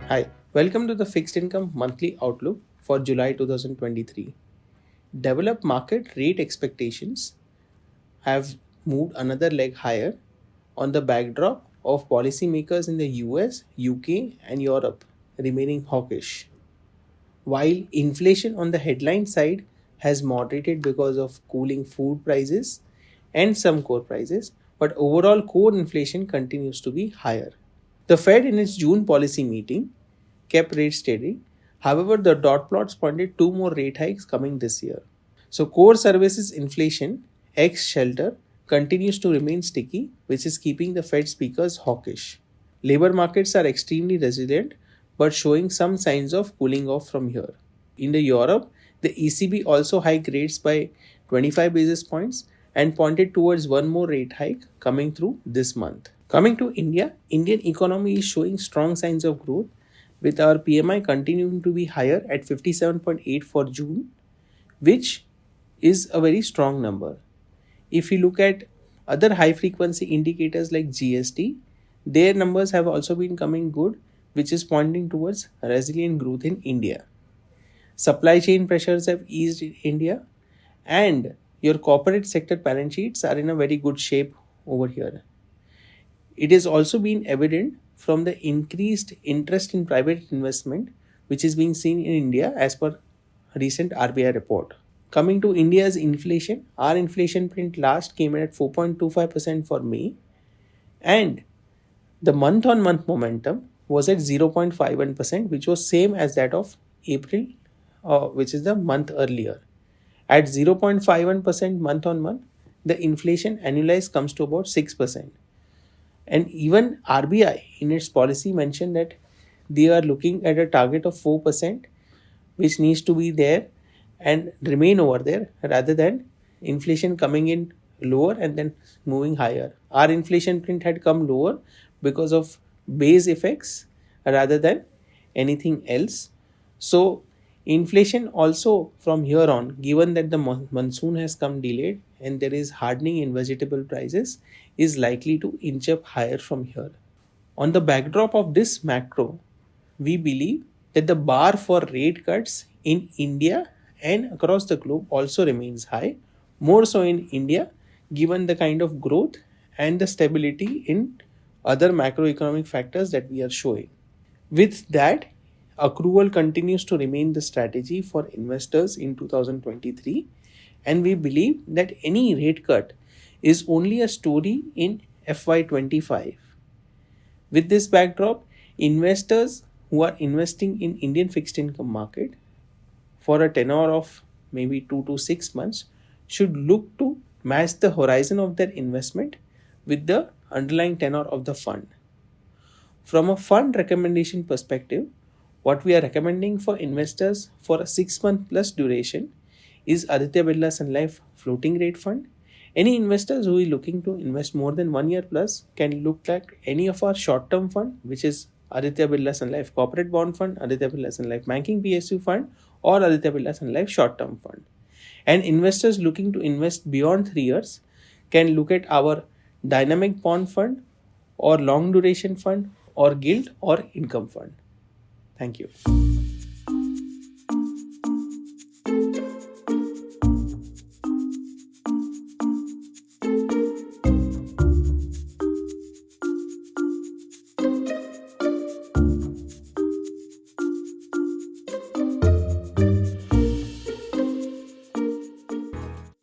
Hi, welcome to the Fixed Income Monthly Outlook for July 2023. Developed market rate expectations have moved another leg higher on the backdrop of policymakers in the US, UK, and Europe remaining hawkish. While inflation on the headline side has moderated because of cooling food prices and some core prices, but overall core inflation continues to be higher. The Fed, in its June policy meeting, kept rates steady. However, the dot plots pointed two more rate hikes coming this year. So, core services inflation, ex shelter, continues to remain sticky, which is keeping the Fed speakers hawkish. Labor markets are extremely resilient, but showing some signs of cooling off from here. In the Europe, the ECB also hiked rates by 25 basis points and pointed towards one more rate hike coming through this month. Coming to India, Indian economy is showing strong signs of growth with our PMI continuing to be higher at 57.8 for June, which is a very strong number. If you look at other high frequency indicators like GST, their numbers have also been coming good, which is pointing towards resilient growth in India. Supply chain pressures have eased in India, and your corporate sector balance sheets are in a very good shape over here. It has also been evident from the increased interest in private investment, which is being seen in India as per a recent RBI report. Coming to India's inflation, our inflation print last came in at 4.25% for May, and the month on month momentum was at 0.51%, which was same as that of April, which is the month earlier. At 0.51% month on month, the inflation annualized comes to about 6%. And even RBI in its policy mentioned that they are looking at a target of 4%, which needs to be there and remain over there rather than inflation coming in lower and then moving higher. Our inflation print had come lower because of base effects rather than anything else. So, inflation also from here on, given that the monsoon has come delayed and there is hardening in vegetable prices, is likely to inch up higher from here. On the backdrop of this macro, we believe that the bar for rate cuts in India and across the globe also remains high, more so in India, given the kind of growth and the stability in other macroeconomic factors that we are showing. With that, accrual continues to remain the strategy for investors in 2023, and we believe that any rate cut is only a story in FY25. With this backdrop, investors who are investing in Indian fixed income market for a tenure of maybe 2 to 6 months should look to match the horizon of their investment with the underlying tenure of the fund. From a fund recommendation perspective, what we are recommending for investors for a 6-month plus duration is Aditya Birla Sun Life Floating Rate Fund. Any investors who is looking to invest more than 1 year plus can look at any of our short-term fund, which is Aditya Birla Sun Life Corporate Bond Fund, Aditya Birla Sun Life Banking PSU Fund, or Aditya Birla Sun Life Short-Term Fund. And investors looking to invest beyond 3 years can look at our Dynamic Bond Fund or Long Duration Fund or Gilt or Income Fund. Thank you.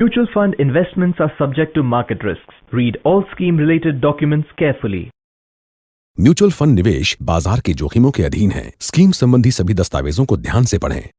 Mutual fund investments are subject to market risks. Read all scheme-related documents carefully. Mutual fund निवेश बाजार के जोखिमों के अधीन है। Scheme संबंधी सभी दस्तावेजों को ध्यान से पढ़ें।